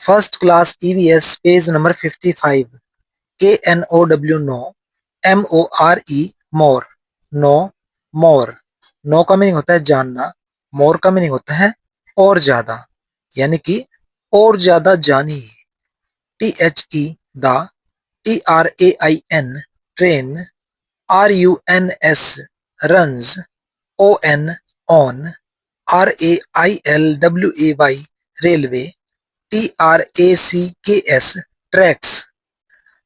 First class EVS page number 55। KNOW no, MORE more, no more. No का meaning होता है जानना, मोर का मीनिंग होता है और ज्यादा, यानी कि और ज्यादा जानिए। THE the, TRAIN train, RUNS runs, ON on, RAILWAY railway, TRACKS tracks.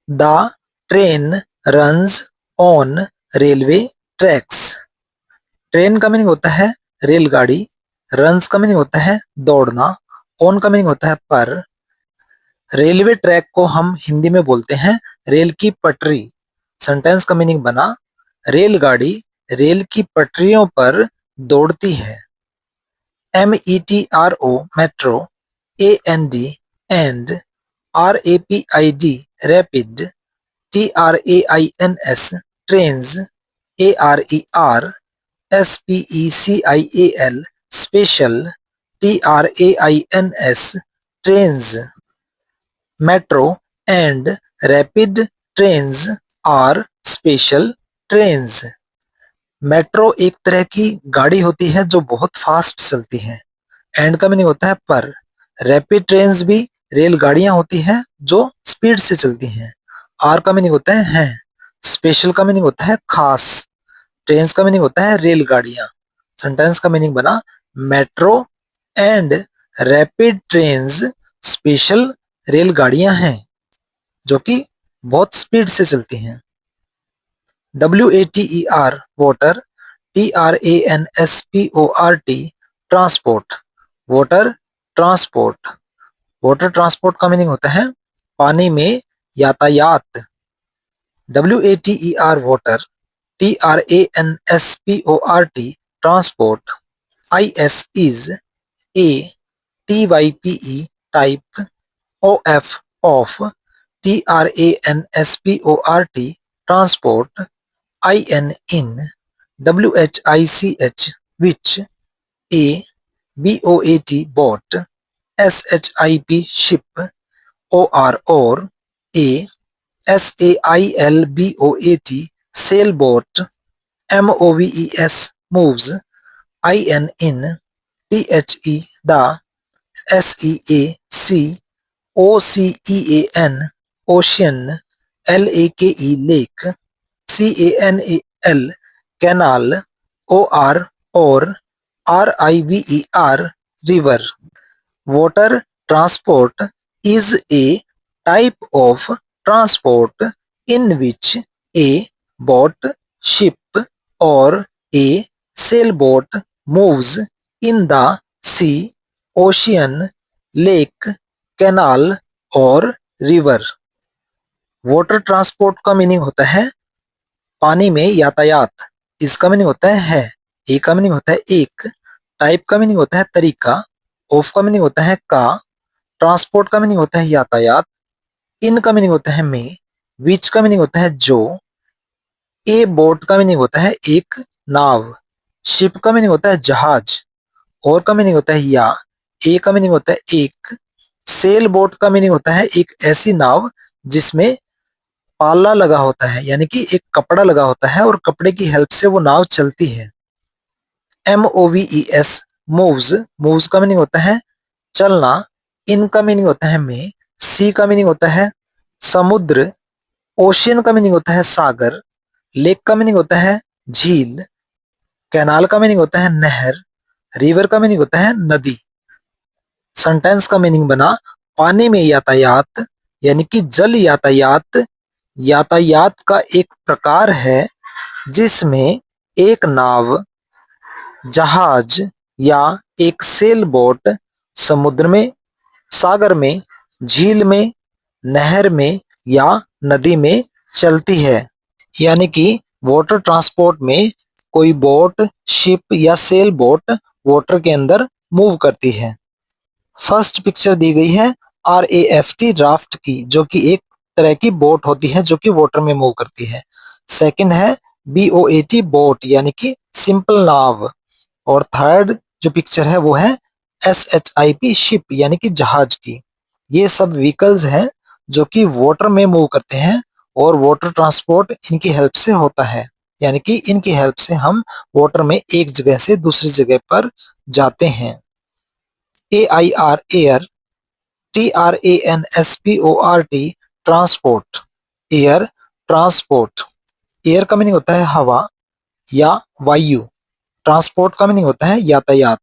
The train runs on railway tracks. Train का मीनिंग होता है रेलगाड़ी, रन्स का मीनिंग होता है दौड़ना, ऑन का मीनिंग होता है पर। रेलवे ट्रैक को हम हिंदी में बोलते हैं रेल की पटरी। सेंटेंस का मीनिंग बना, रेलगाड़ी रेल की पटरियों पर दौड़ती है। METRO metro, AND and, RAPID rapid, TRAINS trains, ARER SPECIAL special, TRAINS trains. Metro and rapid trains are special trains. Metro एक तरह की गाड़ी होती है जो बहुत फास्ट चलती है। एंड का मीनिंग होता है पर। रैपिड ट्रेन्स भी रेलगाड़ियां होती हैं जो स्पीड से चलती हैं। आर का मीनिंग होता है। स्पेशल का मीनिंग होता है खास। ट्रेन्स का मीनिंग होता है रेलगाड़ियां। सेंटेंस का मीनिंग बना, metro and rapid trains special रेलगाड़ियां हैं जो कि बहुत स्पीड से चलती हैं। WATER water, TRANSPORT transport, water transport. Water transport का मीनिंग होता है पानी में यातायात। WATER water, TRANSPORT transport. IS is, ATYPE type, OF of, TRANSPORT transport. IN in, WHICH which, ABOAT bought, SHIP ship, OR or, SAILBOAT sailboat, MOVES moves, IN in, THE the, SEAC OCEAN ocean, LAKE lake, CANAL canal, OR or, RIVER river। Water transport is a type of transport in which a boat, ship or a sailboat moves in the sea, ocean, lake, canal और river. Water transport का meaning होता है पानी में यातायात। इसका meaning होता है। ए का मीनिंग होता है एक, टाइप का मीनिंग होता है तरीका, ऑफ का मीनिंग होता है का, ट्रांसपोर्ट का मीनिंग होता है यातायात, इन का मीनिंग होता है में, विच का मीनिंग होता है जो, ए बोट का मीनिंग होता है एक नाव, शिप का मीनिंग होता है जहाज, और का मीनिंग होता है या, ए का मीनिंग होता है एक, सेल बोट का मीनिंग होता है एक ऐसी नाव जिसमें पाला लगा होता है, यानी कि एक कपड़ा लगा होता है और कपड़े की हेल्प से वो नाव चलती है। MOVES मूव्स, मूव्स का मीनिंग होता है चलना, इन का मीनिंग होता है में, सी का मीनिंग होता है समुद्र, ओशियन का मीनिंग होता है सागर, लेक का मीनिंग होता है झील, कैनाल का मीनिंग होता है नहर, रिवर का मीनिंग होता है नदी। सेंटेंस का मीनिंग बना, पानी में यातायात यानी कि जल यातायात यातायात का एक प्रकार है जिसमें एक नाव, जहाज या एक सेल बोट समुद्र में, सागर में, झील में, नहर में या नदी में चलती है। यानी कि वाटर ट्रांसपोर्ट में कोई बोट, शिप या सेल बोट वाटर के अंदर मूव करती है। फर्स्ट पिक्चर दी गई है RAFT राफ्ट की, जो कि एक तरह की बोट होती है जो कि वाटर में मूव करती है। सेकंड है BOAT बोट यानी कि सिंपल नाव। और थर्ड जो पिक्चर है वो है SHIP शिप यानी कि जहाज की। ये सब व्हीकल्स हैं जो कि वाटर में मूव करते हैं और वाटर ट्रांसपोर्ट इनकी हेल्प से होता है। यानी कि इनकी हेल्प से हम वाटर में एक जगह से दूसरी जगह पर जाते हैं। AIR air, TRANSPORT transport, air transport. Air का मीनिंग होता है हवा या वायु, ट्रांसपोर्ट का मीनिंग होता है यातायात,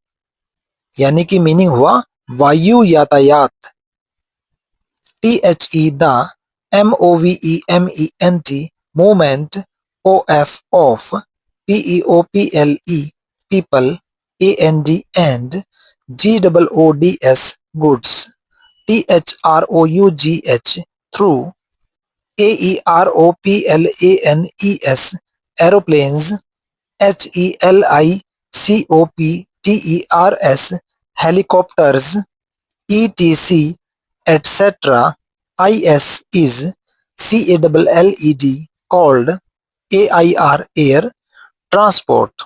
यानी कि मीनिंग हुआ वायु यातायात। THE the, MOVEMENT movement, OF PEOPLE people, AND and GOODS goods, THROUGH through, AEROPLANES aeroplanes, HELICOPTERS helicopters, ETC etc. IS is CALLED called AIR air transport.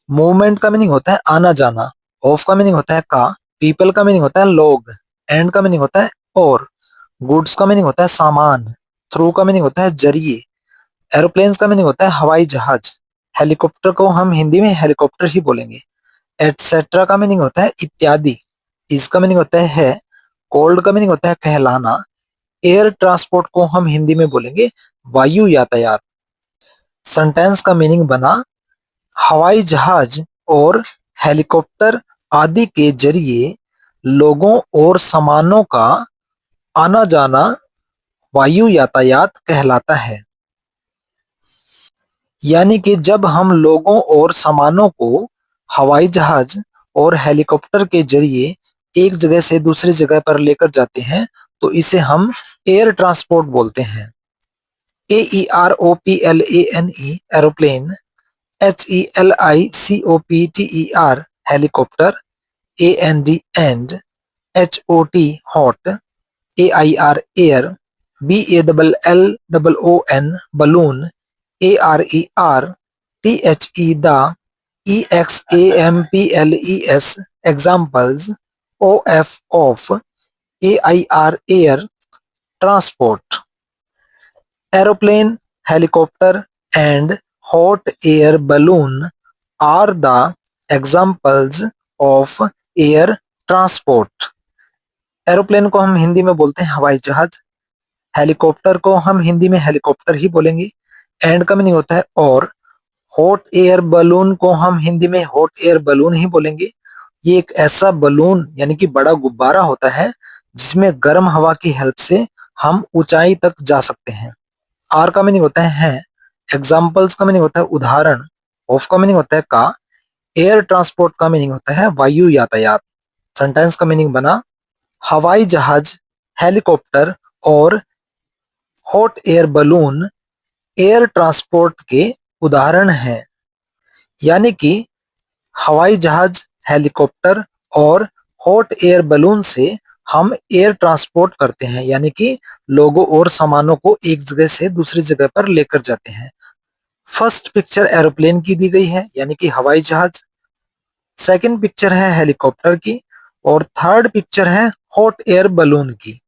Movement का मीनिंग होता है आना जाना, ऑफ का मीनिंग होता है का, पीपल का मीनिंग होता है लोग, एंड का मीनिंग होता है और, गुड्स का मीनिंग होता है सामान, थ्रू का मीनिंग होता है जरिए, एरोप्लेन्स का मीनिंग होता है हवाई जहाज, हेलीकॉप्टर को हम हिंदी में हेलीकॉप्टर ही बोलेंगे, एटसेट्रा का मीनिंग होता है इत्यादि, इसका मीनिंग होता है कोल्ड का मीनिंग होता है कहलाना, एयर ट्रांसपोर्ट को हम हिंदी में बोलेंगे वायु यातायात। सेंटेंस का मीनिंग बना हवाई जहाज और हेलीकॉप्टर आदि के जरिए लोगों और सामानों का आना जाना वायु यातायात कहलाता है। यानी कि जब हम लोगों और सामानों को हवाई जहाज और हेलीकॉप्टर के जरिए एक जगह से दूसरी जगह पर लेकर जाते हैं तो इसे हम एयर ट्रांसपोर्ट बोलते हैं। AEROPLANE aeroplane, HELICOPTER helicopter, AND HOT hot, AIR air, BALLON balloon, ARER THE the, EXAMPLES examples, OF of, AIR air transport। Aeroplane, helicopter and hot air balloon are the examples of air transport। Aeroplane को हम हिंदी में बोलते हैं हवाई जहाज, helicopter को हम हिंदी में हेलीकॉप्टर ही बोलेंगे, एंड का मीनिंग होता है और, हॉट एयर बलून को हम हिंदी में हॉट एयर बलून ही बोलेंगे। ये एक ऐसा बलून यानी कि बड़ा गुब्बारा होता है जिसमें गर्म हवा की हेल्प से हम ऊंचाई तक जा सकते हैं। आर का मीनिंग होता है, एग्जाम्पल्स का मीनिंग होता है उदाहरण, ऑफ का मीनिंग होता है का, एयर ट्रांसपोर्ट का मीनिंग होता है वायु यातायात। सेंटेंस का मीनिंग बना हवाई जहाज, हेलीकॉप्टर और hot air balloon air transport के उदाहरण हैं। यानी कि हवाई जहाज, हेलीकॉप्टर और हॉट एयर बलून से हम एयर ट्रांसपोर्ट करते हैं, यानी कि लोगों और सामानों को एक जगह से दूसरी जगह पर लेकर जाते हैं। फर्स्ट पिक्चर एरोप्लेन की दी गई है यानी कि हवाई जहाज, सेकंड पिक्चर है हेलीकॉप्टर की और थर्ड पिक्चर है हॉट एयर बलून की।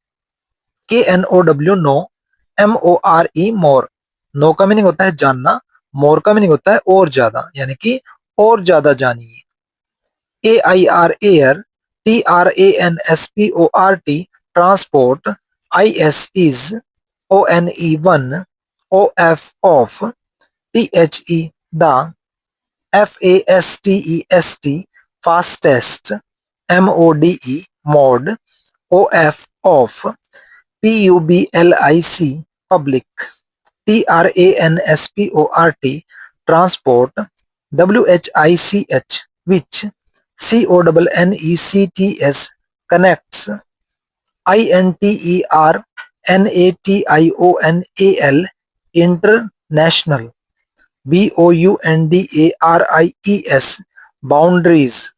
KNOW no, MORE more, no का मीनिंग होता है जानना, मोर का मीनिंग होता है और ज्यादा, यानी कि और ज्यादा जानिए। AIR air, TRANSPORT transport, IS is, ONE1, OF of, THE the, FASTEST fastest, MODE mod, OF of, PUBLIC public, TRANSPORT transport, WHICH which, CONNECTS connects, INTERNATIONAL international, BOUNDARIES boundaries।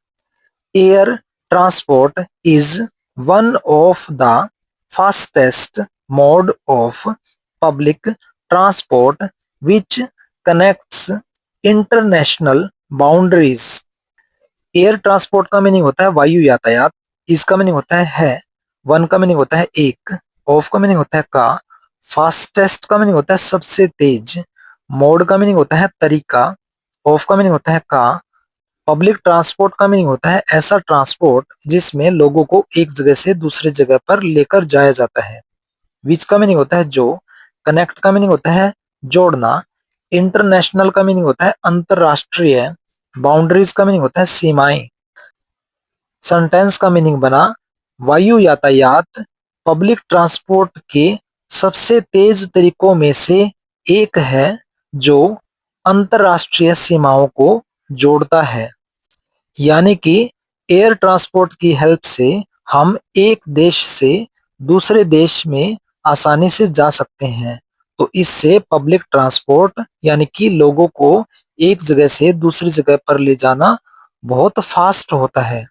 Air transport is one of the fastest mode of public transport which connects international boundaries। Air transport का meaning होता है वायु यातायात, इसका meaning होता है one का meaning होता है एक, ऑफ का मीनिंग होता है का, फास्टेस्ट का मीनिंग होता है सबसे तेज, मोड का मीनिंग होता है तरीका, ऑफ का मीनिंग होता है का, पब्लिक ट्रांसपोर्ट का मीनिंग होता है ऐसा ट्रांसपोर्ट जिसमें लोगों को एक जगह से दूसरी जगह पर लेकर जाया जाता है, विच का मीनिंग होता है जो, कनेक्ट का मीनिंग होता है जोड़ना, इंटरनेशनल का मीनिंग होता है अंतरराष्ट्रीय, बाउंड्रीज का मीनिंग होता है सीमाएं। सेंटेंस का मीनिंग बना, वायु यातायात पब्लिक ट्रांसपोर्ट के सबसे तेज तरीकों में से एक है जो अंतरराष्ट्रीय सीमाओं को जोड़ता है। यानी कि एयर ट्रांसपोर्ट की हेल्प से हम एक देश से दूसरे देश में आसानी से जा सकते हैं। तो इससे पब्लिक ट्रांसपोर्ट यानी कि लोगों को एक जगह से दूसरी जगह पर ले जाना बहुत फास्ट होता है।